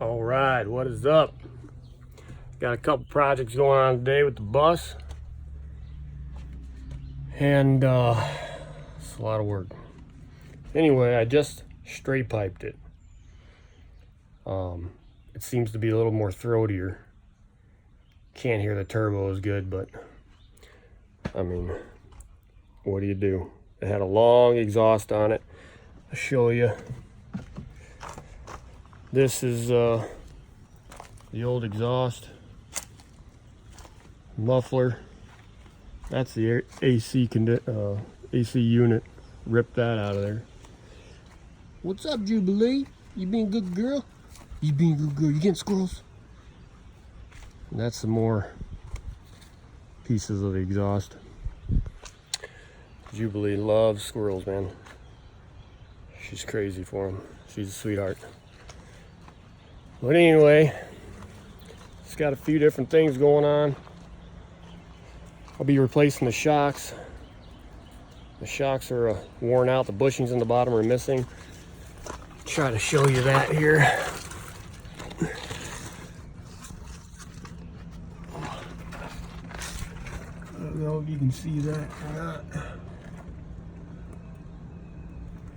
All right, what is up? Got a couple projects going on today with the bus, and it's a lot of work. Anyway, I just straight piped it. It seems to be a little more throatier. Can't hear the turbo as good, but I mean, what do you do? It had a long exhaust on it. I'll show you. This is the old exhaust muffler. That's the AC AC unit. Ripped that out of there. What's up, Jubilee? You being a good girl? You being a good girl? You getting squirrels? And that's some more pieces of the exhaust. Jubilee loves squirrels, man. She's crazy for them. She's a sweetheart. But anyway, it's got a few different things going on. I'll be replacing the shocks. The shocks are worn out. The bushings in the bottom are missing. Try to show you that here. I don't know if you can see that or not.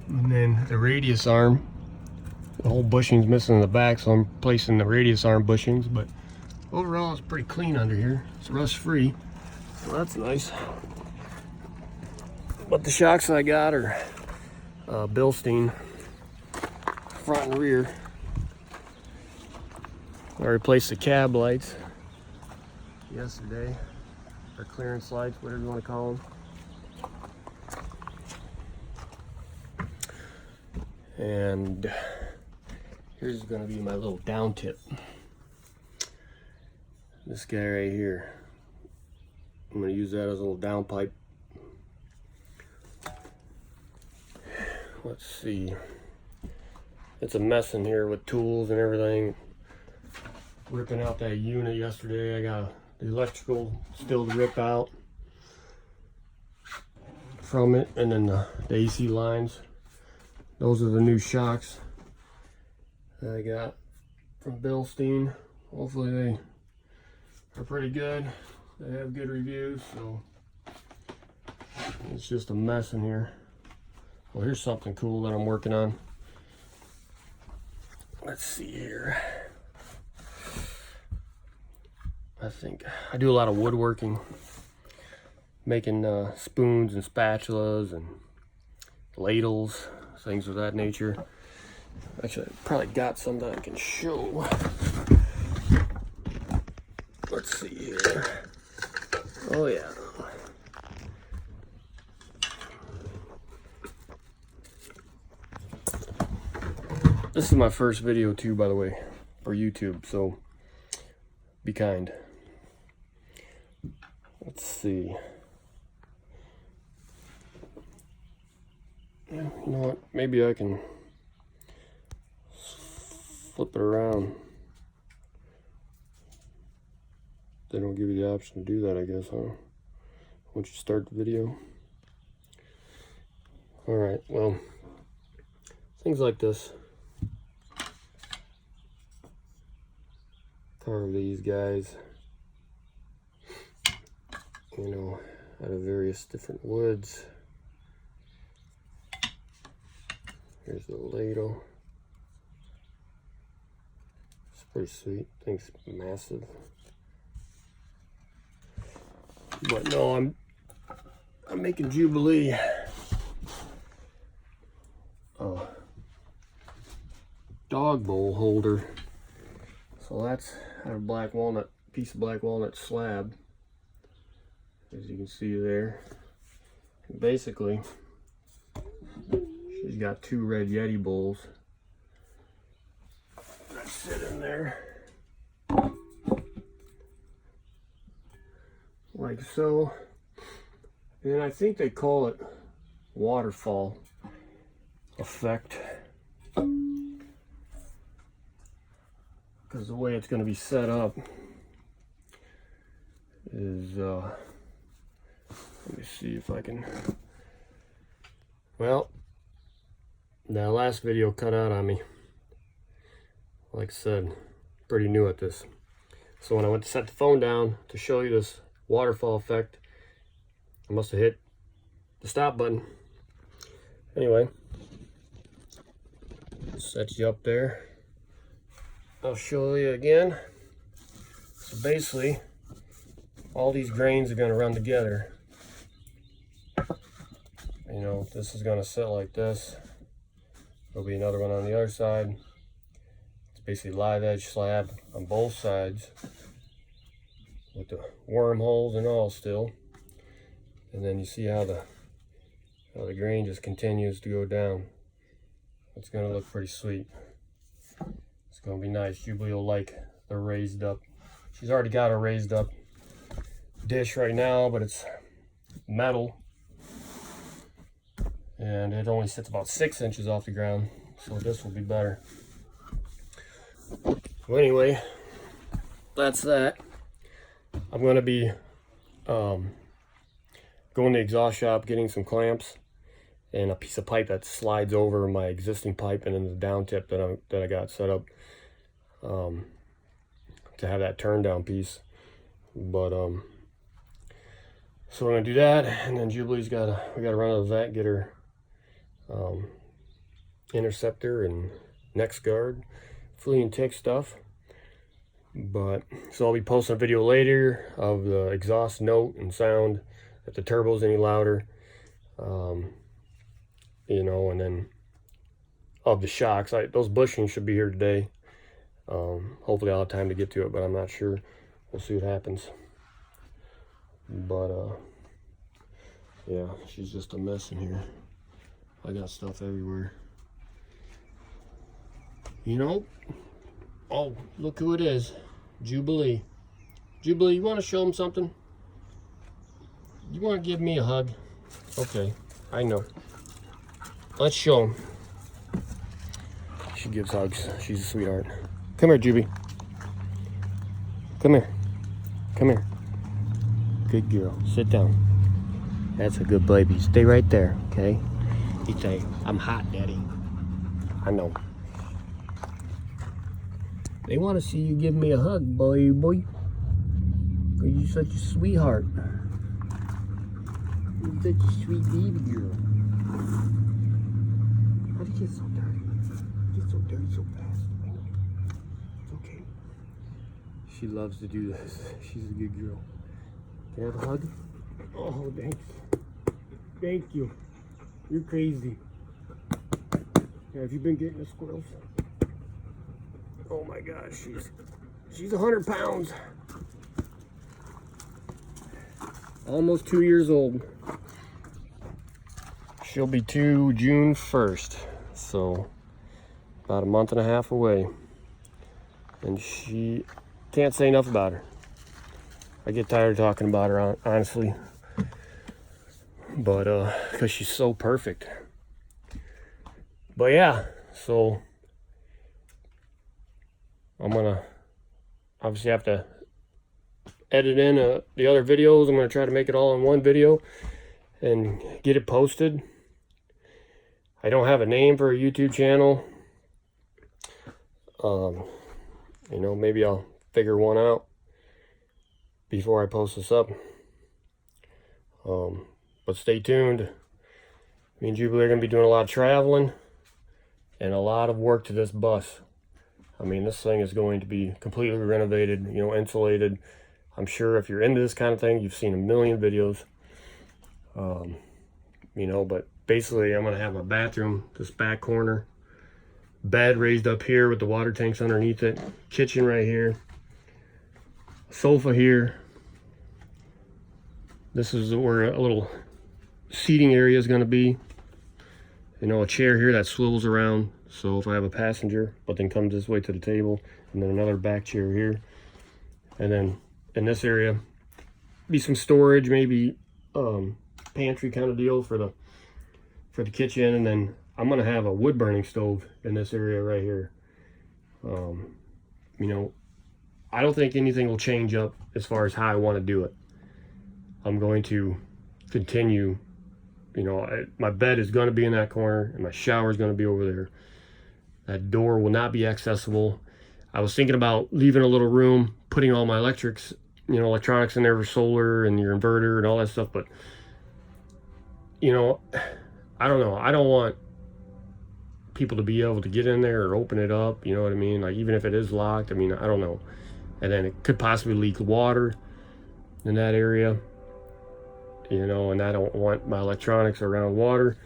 And then the radius arm, the whole bushing's missing in the back, so I'm placing the radius arm bushings, but overall it's pretty clean under here. It's rust free, so that's nice. But the shocks I got are Bilstein, front and rear. I replaced the cab lights yesterday, or clearance lights, whatever you want to call them. And here's going to be my little down tip. This guy right here. I'm going to use that as a little down pipe. Let's see. It's a mess in here with tools and everything. Ripping out that unit yesterday. I got the electrical still to rip out from it, and then the AC lines. Those are the new shocks that I got from Bilstein. Hopefully they are pretty good. They have good reviews, so it's just a mess in here. Well, here's something cool that I'm working on. Let's see here. I think I do a lot of woodworking, making spoons and spatulas and ladles, things of that nature. Actually, I probably got some that I can show. Let's see here. Oh yeah. This is my first video too, by the way, for YouTube, so be kind. Let's see. You know what? Maybe I can flip it around. They don't give you the option to do that, I guess, huh? Once you start the video. Alright, well, things like this. Carve these guys, you know, out of various different woods. Here's the ladle. It's pretty sweet. Thing's massive. But no, I'm making Jubilee a dog bowl holder. So that's a black walnut, piece of black walnut slab, as you can see there. And basically, she's got two red Yeti bowls that sit in there, like so. And I think they call it waterfall effect, because the way it's going to be set up is, let me see if I can, well, that last video cut out on me. like I said, pretty new at this. So when I went to set the phone down to show you this waterfall effect, I must have hit the stop button. Anyway, set you up there. I'll show you again. So basically, all these grains are going to run together. You know, this is going to sit like this. There'll be another one on the other side. It's basically live edge slab on both sides with the wormholes and all still. And then you see how the grain just continues to go down. It's going to look pretty sweet. It's going to be nice. Jubilee will like the raised up. She's already got a raised up dish right now, but it's metal. And it only sits about 6 inches off the ground. So this will be better. Well, anyway, that's that. I'm going to be going to the exhaust shop, getting some clamps and a piece of pipe that slides over my existing pipe and then the down tip that I got set up to have that turn down piece. But so we're gonna do that, and then Jubilee's we gotta run to the vet, get her interceptor and next guard, flea and tick stuff. But so I'll be posting a video later of the exhaust note and sound, if the turbo's any louder, you know, and then of the shocks. Those bushings should be here today. Hopefully I'll have time to get to it, but I'm not sure. We'll see what happens. But yeah, she's just a mess in here. I got stuff everywhere. You know, oh, look who it is. Jubilee. Jubilee, you want to show him something? You want to give me a hug? Okay, I know. Let's show him. She gives hugs. She's a sweetheart. Come here, Juby. Come here. Come here. Good girl. Sit down. That's a good baby. Stay right there, okay? You say, I'm hot, Daddy. I know. They want to see you give me a hug, boy. Because you're such a sweetheart. You're such a sweet baby girl. How do you get so dirty? You get so dirty so fast. I know. It's okay. She loves to do this. She's a good girl. Can I have a hug? Oh, thanks. Thank you. You're crazy. Yeah, have you been getting the squirrels? Oh my gosh, she's 100 pounds. Almost 2 years old. She'll be 2 June 1st. So about a month and a half away. And she can't say enough about her. I get tired of talking about her, honestly. But because she's so perfect. But yeah, so I'm gonna obviously have to edit in the other videos. I'm gonna try to make it all in one video and get it posted. I don't have a name for a YouTube channel. You know, maybe I'll figure one out before I post this up. But stay tuned. Me and Jubilee are gonna be doing a lot of traveling and a lot of work to this bus. I mean, this thing is going to be completely renovated, you know, insulated. I'm sure if you're into this kind of thing, you've seen a million videos. You know, but basically I'm gonna have my bathroom, this back corner, bed raised up here with the water tanks underneath it, kitchen right here, sofa here. This is where a little seating area is gonna be. You know, a chair here that swivels around, so if I have a passenger, but then comes this way to the table, and then another back chair here. And then in this area, be some storage, maybe pantry kind of deal for the kitchen. And then I'm gonna have a wood burning stove in this area right here. You know, I don't think anything will change up as far as how I want to do it. I'm going to continue. You know, my bed is going to be in that corner, and my shower is going to be over there. That door will not be accessible. I was thinking about leaving a little room, putting all my electronics in there for solar and your inverter and all that stuff. But, you know, I don't know. I don't want people to be able to get in there or open it up. You know what I mean? Like, even if it is locked, I mean, I don't know. And then it could possibly leak water in that area, you know, and I don't want my electronics around water.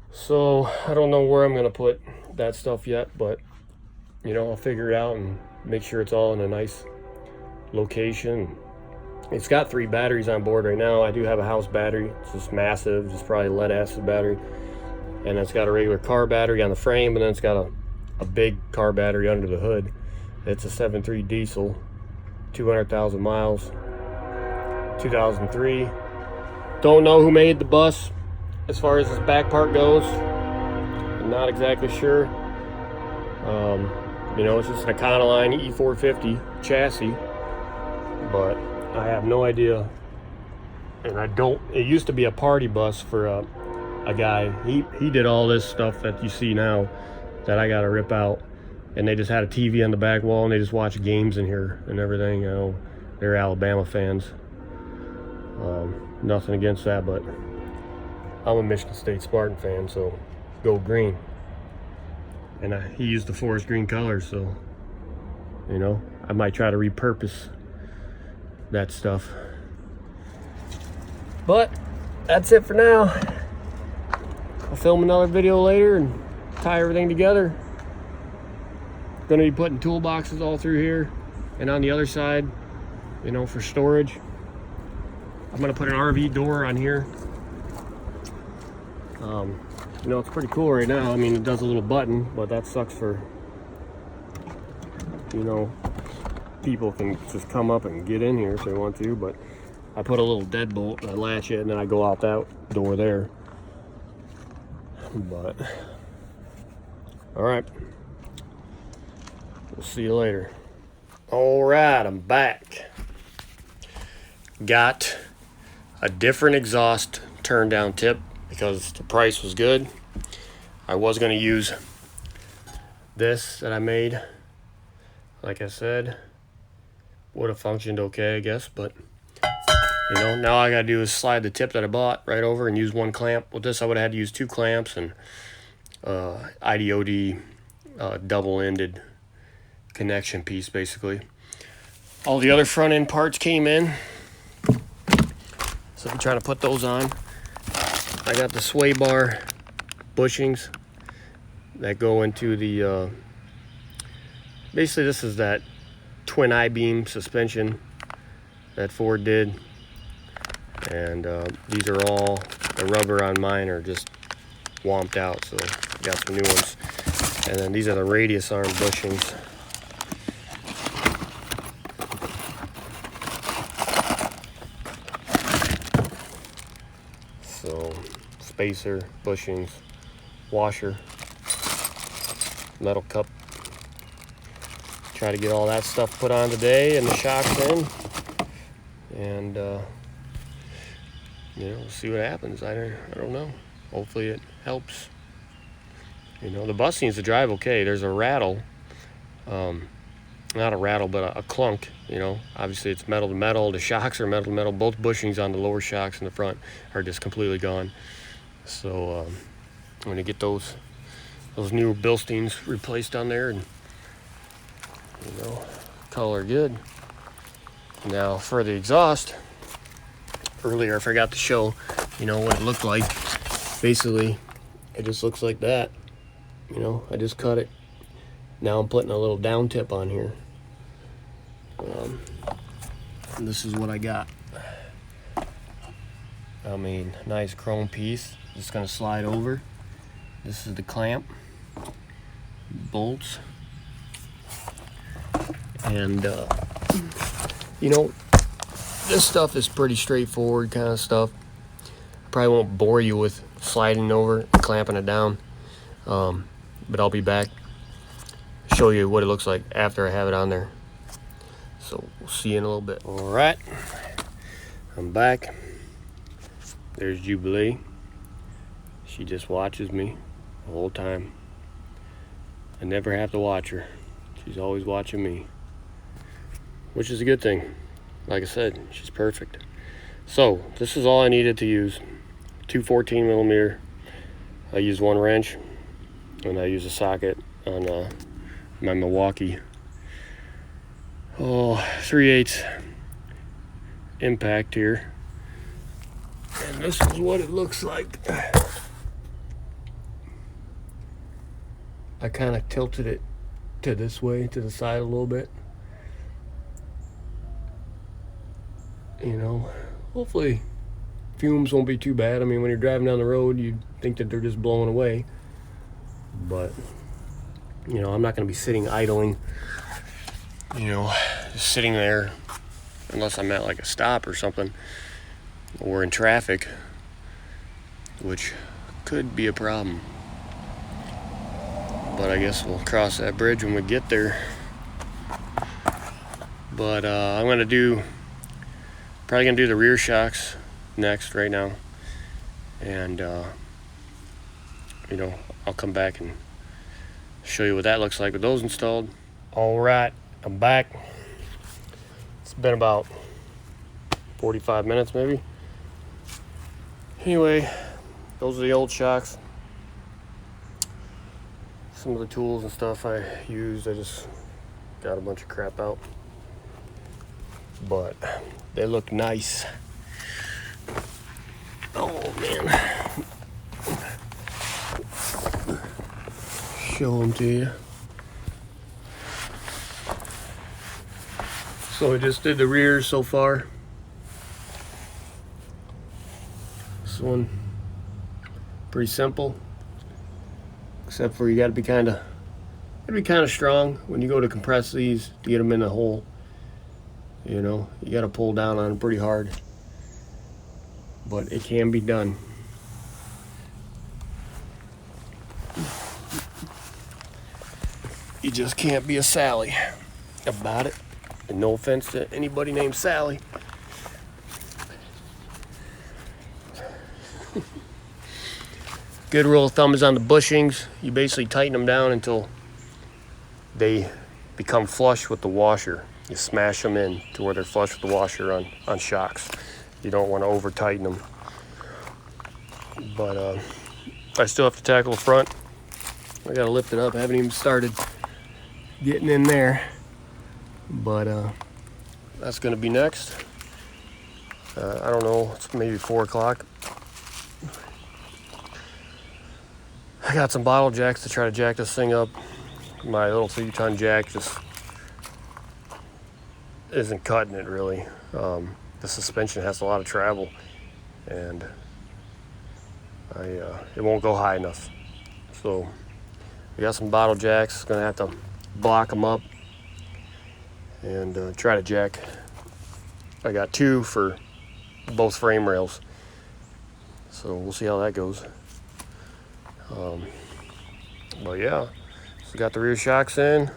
So I don't know where I'm going to put that stuff yet, but, you know, I'll figure it out and make sure it's all in a nice location. It's got 3 batteries on board right now. I do have a house battery. It's just massive. It's probably lead acid battery. And it's got a regular car battery on the frame, and then it's got a big car battery under the hood. It's a 7.3 diesel, 200,000 miles, 2003. Don't know who made the bus as far as this back part goes. I'm not exactly sure. You know, it's just an Econoline E450 chassis, but I have no idea. And it used to be a party bus for a guy. He did all this stuff that you see now that I gotta rip out. And they just had a TV on the back wall, and they just watch games in here and everything. You know, they're Alabama fans. Nothing against that, but I'm a Michigan State Spartan fan, so go green. And he used the forest green colors, so, you know, I might try to repurpose that stuff. But that's it for now. I'll film another video later and tie everything together. Going to be putting toolboxes all through here and on the other side, you know, for storage. I'm going to put an RV door on here. You know, it's pretty cool right now. I mean, it does a little button, but that sucks for, you know, people can just come up and get in here if they want to. But I put a little deadbolt and I latch it, and then I go out that door there. But all right, we'll see you later. All right, I'm back. Got a different exhaust turn down tip because the price was good. I was going to use this that I made. Like I said, would have functioned okay, I guess, but you know, now all I gotta do is slide the tip that I bought right over and use one clamp. With this, I would have had to use 2 clamps and IDOD double-ended connection piece, basically. All the other front end parts came in, so I'm trying to put those on. I got the sway bar bushings that go into the basically this is that twin I-beam suspension that Ford did, and these are all, the rubber on mine are just womped out, so I got some new ones. And then these are the radius arm bushings. So spacer, bushings, washer, metal cup. Try to get all that stuff put on today and the shocks in, and you know, we'll see what happens. I don't know. Hopefully it helps. You know, the bus seems to drive okay. There's a rattle, not a rattle, but a clunk. You know, obviously it's metal to metal. The shocks are metal to metal. Both bushings on the lower shocks in the front are just completely gone. So I'm gonna get those new Bilsteins replaced on there, and you know, color good. Now for the exhaust, earlier I forgot to show, you know, what it looked like. Basically, it just looks like that. You know, I just cut it. Now I'm putting a little down tip on here. And this is what I got. I mean, nice chrome piece. Just gonna slide over. This is the clamp, bolts, and you know, this stuff is pretty straightforward kind of stuff. Probably won't bore you with sliding over and clamping it down, but I'll be back, show you what it looks like after I have it on there. So we'll see you in a little bit. All right, I'm back. There's Jubilee. She just watches me the whole time. I never have to watch her. She's always watching me, which is a good thing. Like I said, she's perfect. So this is all I needed to use. Two 14mm. I used one wrench, and I used a socket on my Milwaukee 3/8 impact here. And this is what it looks like. I kind of tilted it to this way, to the side a little bit. You know, hopefully fumes won't be too bad. I mean, when you're driving down the road, you'd think that they're just blowing away. But, you know, I'm not going to be sitting idling, you know, just sitting there unless I'm at like a stop or something, or in traffic, which could be a problem. But I guess we'll cross that bridge when we get there. But I'm probably gonna do the rear shocks next right now, and you know, I'll come back and show you what that looks like with those installed. All right, I'm back. It's been about 45 minutes maybe. Anyway, those are the old shocks. Some of the tools and stuff I used, I just got a bunch of crap out, but they look nice. Oh man, show them to you. So I just did the rears so far. This one, pretty simple. Except for you got to be kind of strong when you go to compress these to get them in the hole. You know, you got to pull down on them pretty hard, but it can be done. You just can't be a Sally about it. And no offense to anybody named Sally. Good rule of thumb is on the bushings, you basically tighten them down until they become flush with the washer. You smash them in to where they're flush with the washer on shocks. You don't want to over tighten them. But I still have to tackle the front. I gotta lift it up. I haven't even started getting in there. But that's gonna be next. I don't know, it's maybe 4 o'clock. I got some bottle jacks to try to jack this thing up. My little 3-ton jack just isn't cutting it really. The suspension has a lot of travel, and it won't go high enough. So we got some bottle jacks. Gonna have to block them up and try to jack. I got 2 for both frame rails, so we'll see how that goes. But yeah, so got the rear shocks in,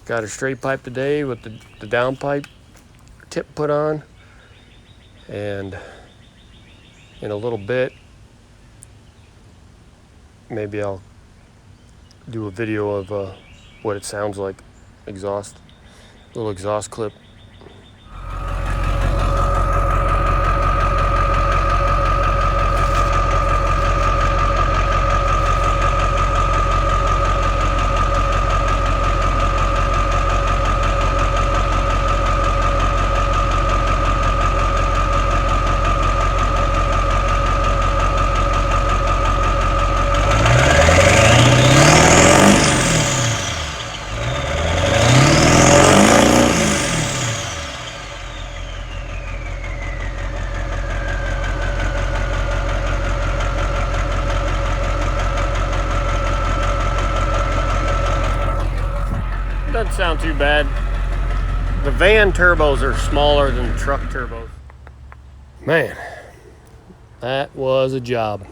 got a straight pipe today with the down pipe tip put on, and in a little bit maybe I'll do a video of what it sounds like, exhaust, little exhaust clip. Doesn't sound too bad. The van turbos are smaller than the truck turbos. Man, that was a job.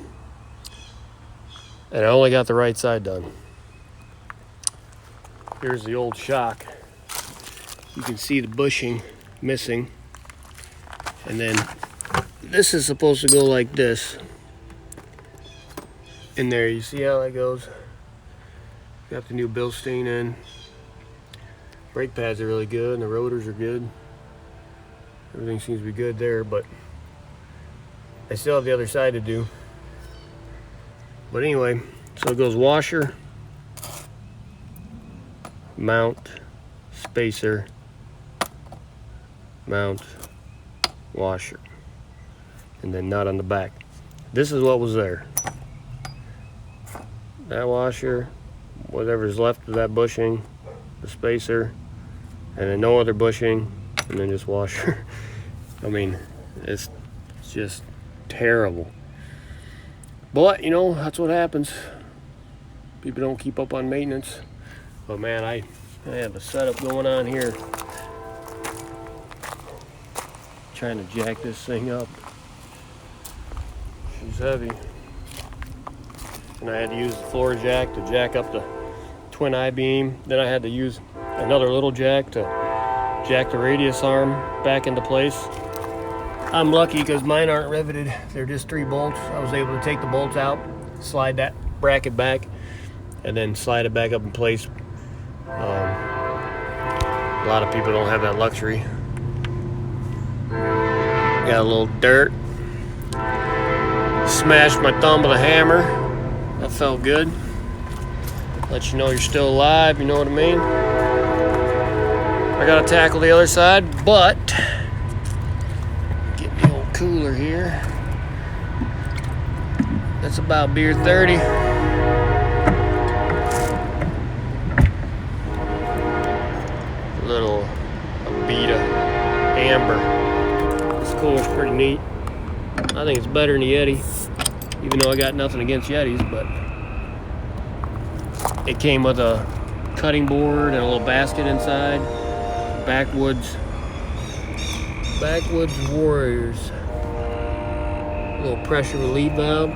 And I only got the right side done. Here's the old shock. You can see the bushing missing. And then this is supposed to go like this. In there, you see how that goes? Got the new Bilstein in. Brake pads are really good and the rotors are good. Everything seems to be good there, but I still have the other side to do. But anyway, so it goes washer, mount, spacer, mount, washer, and then nut on the back. This is what was there. That washer, whatever's left of that bushing, the spacer, and then no other bushing, and then just washer. I mean, it's just terrible. But, you know, that's what happens. People don't keep up on maintenance. But man, I have a setup going on here. Trying to jack this thing up. She's heavy. And I had to use the floor jack to jack up the twin I-beam. Then I had to use another little jack to jack the radius arm back into place. I'm lucky because mine aren't riveted. They're just 3 bolts. I was able to take the bolts out, slide that bracket back, and then slide it back up in place. A lot of people don't have that luxury. Got a little dirt. Smashed my thumb with a hammer. That felt good. Let you know you're still alive, you know what I mean? I gotta tackle the other side, but get the old cooler here. That's about beer 30. Little Abita Amber. This cooler's pretty neat. I think it's better than the Yeti, even though I got nothing against Yetis, but it came with a cutting board and a little basket inside. Backwoods Warriors. A little pressure relief valve.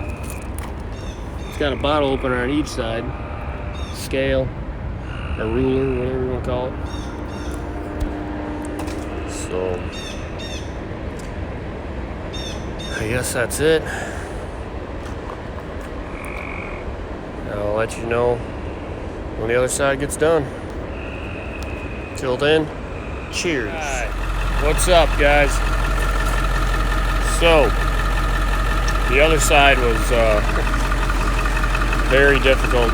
It's got a bottle opener on each side. Scale, a ruler, whatever you want to call it. So I guess that's it. I'll let you know when the other side gets done. Till then, cheers. Right. What's up, guys? So, the other side was very difficult.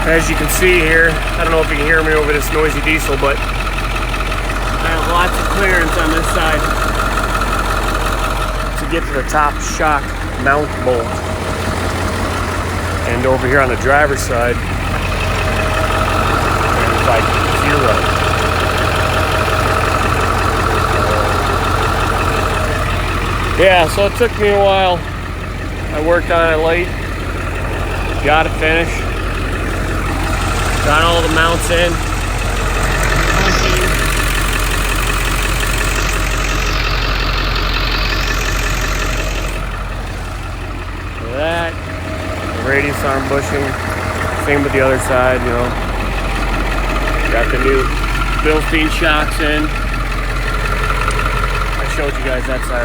As you can see here, I don't know if you can hear me over this noisy diesel, but I have lots of clearance on this side to get to the top shock mount bolt. And over here on the driver's side, it's like 0. Yeah, so it took me a while. I worked on it late, got it finished, got all the mounts in. That, the radius arm bushing, same with the other side, you know. Got the new Bilstein shocks in. I showed you guys that side.